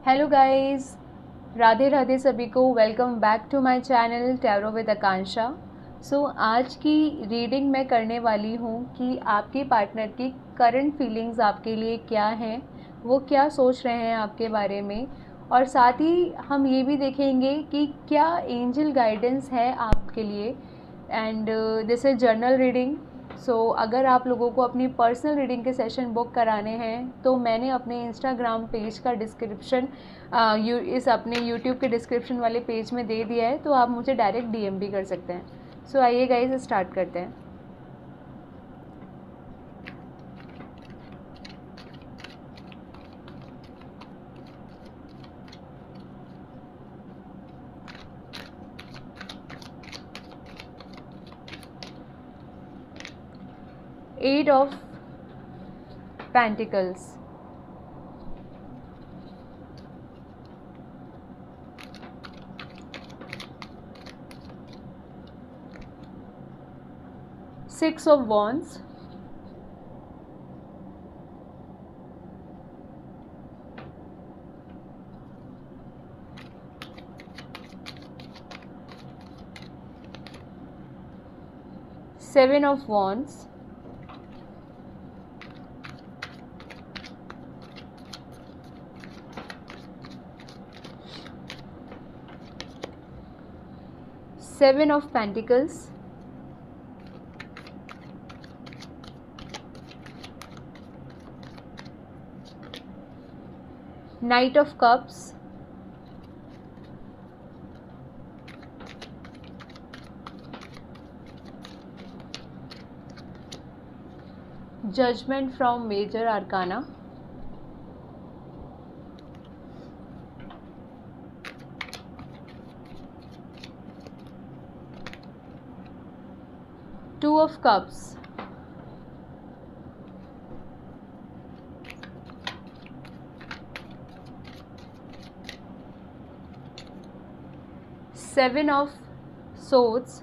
Hello guys, Radhe Radhe सभी को। Welcome back to my channel tarot with Akanksha. आज की रीडिंग मैं करने वाली हूँ कि आपके पार्टनर की करंट फीलिंग्स आपके लिए क्या हैं, वो क्या सोच रहे हैं आपके बारे में, और साथ ही हम ये भी देखेंगे कि क्या एंजल गाइडेंस है आपके लिए। And this is journal reading. अगर आप लोगों को अपनी पर्सनल रीडिंग के सेशन बुक कराने हैं तो मैंने अपने इंस्टाग्राम पेज का डिस्क्रिप्शन इस अपने यूट्यूब के डिस्क्रिप्शन वाले पेज में दे दिया है, तो आप मुझे डायरेक्ट डीएम भी कर सकते हैं। आइए गाइस, स्टार्ट करते हैं। Eight of pentacles, six of wands, seven of wands, seven of pentacles, knight of cups, judgement from major arcana, two of cups, seven of swords,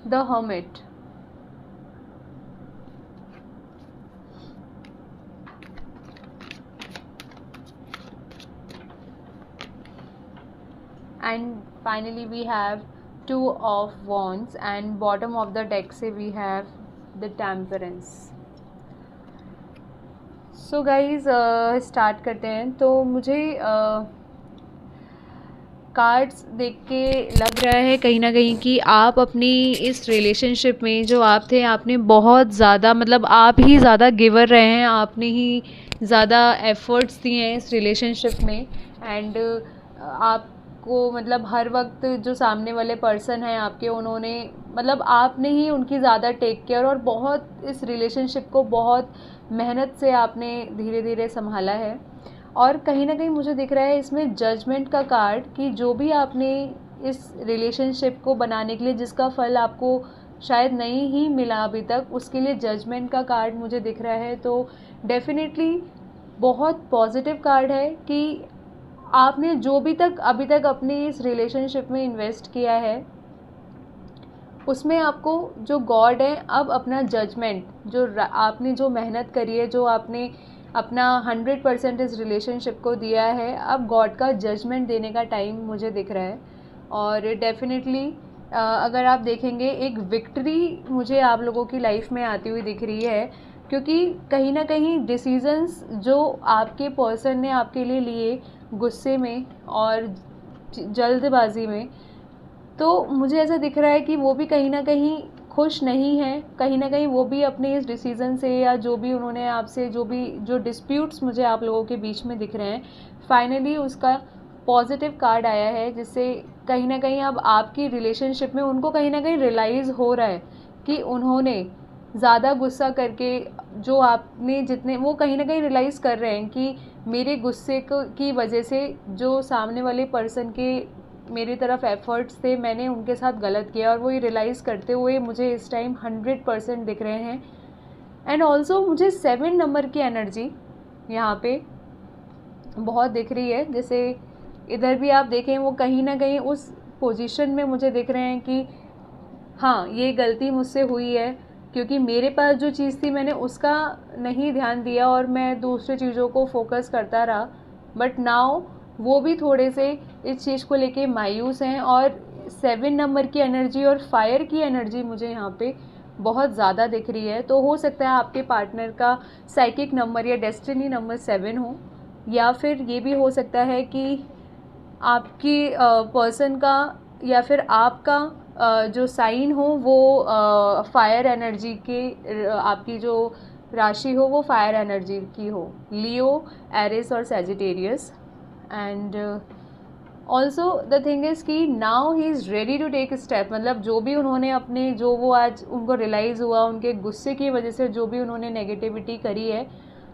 the hermit, and finally we have two of wands, and bottom of the deck से we have the temperance. Guys start करते हैं। तो मुझे cards देख के लग रहा है कहीं ना कहीं कि आप अपनी इस रिलेशनशिप में जो आप थे, आपने बहुत ज़्यादा मतलब आप ही ज़्यादा गिवर रहे हैं, आपने ही ज़्यादा एफर्ट्स दिए हैं इस रिलेशनशिप में। एंड आपको मतलब हर वक्त जो सामने वाले पर्सन हैं आपके, उन्होंने मतलब आपने ही उनकी ज़्यादा टेक केयर और बहुत इस रिलेशनशिप को बहुत मेहनत से आपने धीरे धीरे संभाला है। और कहीं ना कहीं मुझे दिख रहा है इसमें जजमेंट का कार्ड कि जो भी आपने इस रिलेशनशिप को बनाने के लिए जिसका फल आपको शायद नहीं ही मिला अभी तक, उसके लिए जजमेंट का कार्ड मुझे दिख रहा है। तो डेफिनेटली बहुत पॉजिटिव कार्ड है कि आपने जो भी तक अभी तक अपनी इस रिलेशनशिप में इन्वेस्ट किया है उसमें आपको जो गॉड है अब अपना जजमेंट, जो आपने जो मेहनत करी है, जो आपने अपना 100% इस रिलेशनशिप को दिया है, अब गॉड का जजमेंट देने का टाइम मुझे दिख रहा है। और डेफिनेटली अगर आप देखेंगे एक विक्ट्री मुझे आप लोगों की लाइफ में आती हुई दिख रही है, क्योंकि कहीं ना कहीं डिसीजंस जो आपके पर्सन ने आपके लिए लिए गुस्से में और जल्दबाजी में, तो मुझे ऐसा दिख रहा है कि वो भी कहीं ना कहीं खुश नहीं है, कहीं ना कहीं वो भी अपने इस डिसीज़न से या जो भी उन्होंने आपसे जो डिस्प्यूट्स मुझे आप लोगों के बीच में दिख रहे हैं, फाइनली उसका पॉजिटिव कार्ड आया है, जिससे कहीं ना कहीं अब आपकी रिलेशनशिप में उनको कहीं ना कहीं रियलाइज़ हो रहा है कि उन्होंने ज़्यादा गुस्सा करके जो आपने जितने, वो कहीं ना कहीं रियलाइज़ कर रहे हैं कि मेरे गुस्से की वजह से जो सामने वाले पर्सन के मेरी तरफ एफर्ट्स थे, मैंने उनके साथ गलत किया, और वो ये रियलाइज़ करते हुए मुझे इस टाइम 100% दिख रहे हैं। एंड ऑल्सो मुझे 7 नंबर की एनर्जी यहाँ पे बहुत दिख रही है। जैसे इधर भी आप देखें, वो कहीं ना कहीं उस पोजीशन में मुझे दिख रहे हैं कि हाँ ये गलती मुझसे हुई है, क्योंकि मेरे पास जो चीज़ थी मैंने उसका नहीं ध्यान दिया और मैं दूसरी चीज़ों को फोकस करता रहा। बट नाउ वो भी थोड़े से इस चीज़ को लेके मायूस हैं, और 7 नंबर की एनर्जी और फायर की एनर्जी मुझे यहाँ पे बहुत ज़्यादा दिख रही है। तो हो सकता है आपके पार्टनर का साइकिक नंबर या डेस्टिनी नंबर 7 हो, या फिर ये भी हो सकता है कि आपकी पर्सन का या फिर आपका जो साइन हो वो फायर एनर्जी के आपकी जो राशि हो वो फायर एनर्जी की हो, लियो, एरिस और Sagittarius. And also the thing is कि now he is ready to take step, मतलब जो भी उन्होंने अपने जो वो आज उनको रियलाइज़ हुआ उनके गुस्से की वजह से जो भी उन्होंने नेगेटिविटी करी है,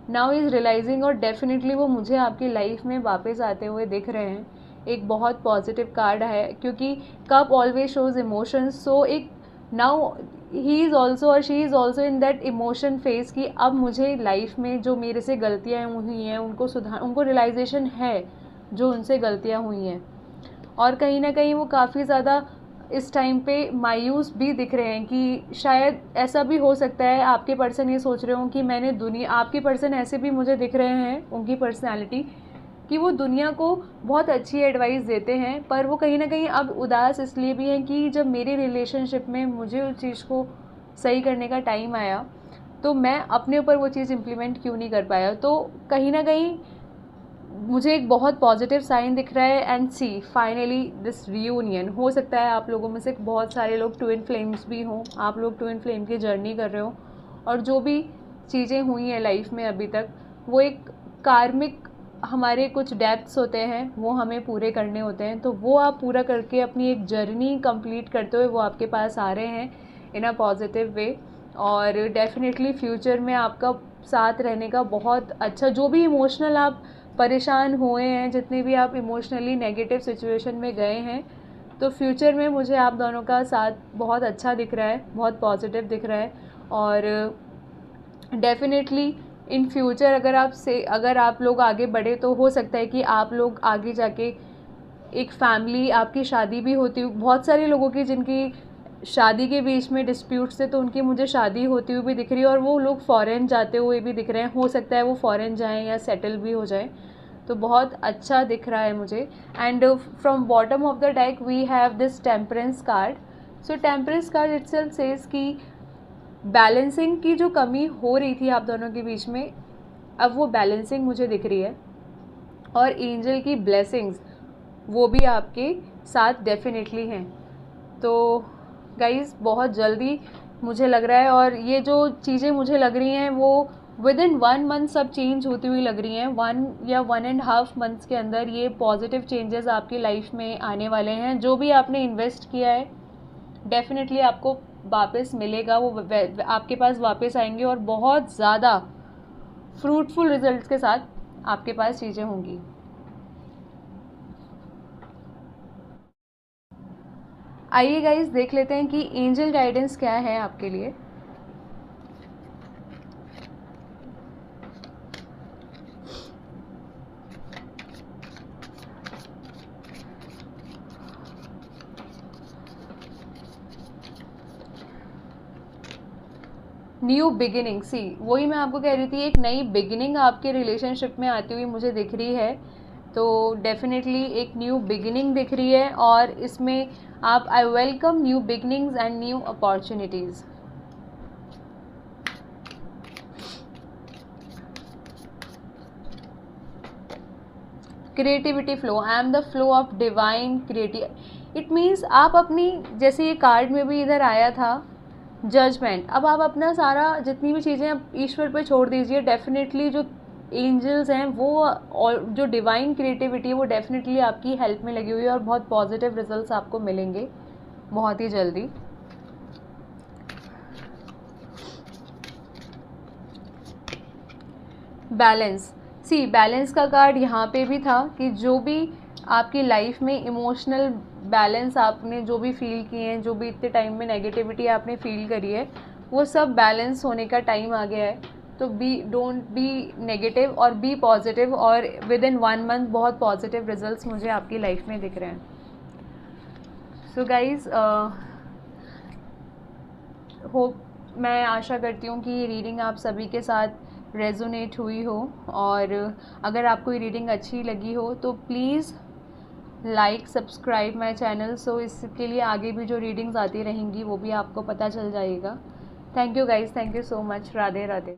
नाउ इज़ रियलाइजिंग, और डेफिनेटली वो मुझे आपकी लाइफ में वापस आते हुए दिख रहे हैं। एक बहुत पॉजिटिव कार्ड है, क्योंकि कप ऑलवेज शोज इमोशंस। सो एक नाउ ही इज़ ऑल्सो और she is also in that emotion phase कि अब मुझे लाइफ में जो मेरे से गलतियाँ हुई हैं उनको सुधार, उनको रियलाइजेशन है जो उनसे गलतियाँ हुई हैं। और कहीं ना कहीं वो काफ़ी ज़्यादा इस टाइम पे मायूस भी दिख रहे हैं कि शायद ऐसा भी हो सकता है आपके पर्सन ये सोच रहे हो कि मैंने दुनिया, आपके पर्सन ऐसे भी मुझे दिख रहे हैं उनकी पर्सनालिटी कि वो दुनिया को बहुत अच्छी एडवाइस देते हैं, पर वो कहीं ना कहीं अब उदास इसलिए भी हैं कि जब मेरे रिलेशनशिप में मुझे उस चीज़ को सही करने का टाइम आया तो मैं अपने ऊपर वो चीज़ इम्प्लीमेंट क्यों नहीं कर पाया। तो कहीं ना कहीं मुझे एक बहुत पॉजिटिव साइन दिख रहा है। And see finally this reunion, हो सकता है आप लोगों में से बहुत सारे लोग ट्विन फ्लेम्स भी हों, आप लोग ट्विन फ्लेम की जर्नी कर रहे हो, और जो भी चीज़ें हुई हैं लाइफ में अभी तक वो एक कार्मिक, हमारे कुछ डेप्थ्स होते हैं वो हमें पूरे करने होते हैं, तो वो आप पूरा करके अपनी एक जर्नी कंप्लीट करते हुए वो आपके पास आ रहे हैं इन अ पॉजिटिव वे। और डेफिनेटली फ्यूचर में आपका साथ रहने का बहुत अच्छा, जो भी इमोशनल आप परेशान हुए हैं, जितने भी आप इमोशनली नेगेटिव सिचुएशन में गए हैं, तो फ्यूचर में मुझे आप दोनों का साथ बहुत अच्छा दिख रहा है, बहुत पॉजिटिव दिख रहा है। और डेफिनेटली इन फ्यूचर अगर आप लोग आगे बढ़े तो हो सकता है कि आप लोग आगे जाके एक फैमिली, आपकी शादी भी होती, बहुत सारे लोगों की जिनकी शादी के बीच में डिस्प्यूट्स थे तो उनकी मुझे शादी होती हुई भी दिख रही है, और वो लोग फॉरेन जाते हुए भी दिख रहे हैं, हो सकता है वो फॉरेन जाएं या सेटल भी हो जाएं, तो बहुत अच्छा दिख रहा है मुझे। And from bottom of the deck we have this temperance card. So temperance card itself says कि बैलेंसिंग की जो कमी हो रही थी आप दोनों के बीच में, अब वो बैलेंसिंग मुझे दिख रही है, और एंजल की ब्लेसिंग्स वो भी आपके साथ डेफिनेटली हैं। तो गाइज़ बहुत जल्दी मुझे लग रहा है, और ये जो चीज़ें मुझे लग रही हैं वो विद इन 1 मंथ सब चेंज होती हुई लग रही हैं। 1 या 1.5 मंथ्स के अंदर ये पॉजिटिव चेंजेस आपकी लाइफ में आने वाले हैं। जो भी आपने इन्वेस्ट किया है डेफिनेटली आपको वापस मिलेगा, वो आपके पास वापस आएंगे, और बहुत ज़्यादा फ्रूटफुल रिजल्ट्स के साथ आपके पास चीज़ें होंगी। आइए गाइस देख लेते हैं कि एंजल गाइडेंस क्या है आपके लिए। न्यू बिगिनिंग, सी वही मैं आपको कह रही थी, एक नई बिगिनिंग आपके रिलेशनशिप में आती हुई मुझे दिख रही है। तो डेफिनेटली एक न्यू बिगिनिंग दिख रही है, और इसमें आप I welcome new beginnings and new opportunities. Creativity flow, I am the flow of divine creative. It means आप अपनी, जैसे ये कार्ड में भी इधर आया था जजमेंट, अब आप अपना सारा जितनी भी चीज़ें आप ईश्वर पे छोड़ दीजिए। डेफिनेटली जो एंजल्स हैं वो, और जो डिवाइन क्रिएटिविटी है वो डेफिनेटली आपकी हेल्प में लगी हुई है, और बहुत पॉजिटिव रिजल्ट्स आपको मिलेंगे बहुत ही जल्दी। बैलेंस, सी बैलेंस का कार्ड यहाँ पे भी था कि जो भी आपकी लाइफ में इमोशनल बैलेंस आपने जो भी फील किए हैं, जो भी इतने टाइम में नेगेटिविटी आपने फील करी है, वो सब बैलेंस होने का टाइम आ गया है। तो डोंट बी नेगेटिव और बी पॉजिटिव, और विद इन 1 मंथ बहुत पॉजिटिव रिजल्ट्स मुझे आपकी लाइफ में दिख रहे हैं। सो गाइज़, होप, मैं आशा करती हूँ कि ये रीडिंग आप सभी के साथ रेजोनेट हुई हो, और अगर आपको ये रीडिंग अच्छी लगी हो तो please like subscribe my channel, so इसके लिए आगे भी जो रीडिंग्स आती रहेंगी वो भी आपको पता चल जाएगा। Thank you guys, thank you so much. Radhe Radhe.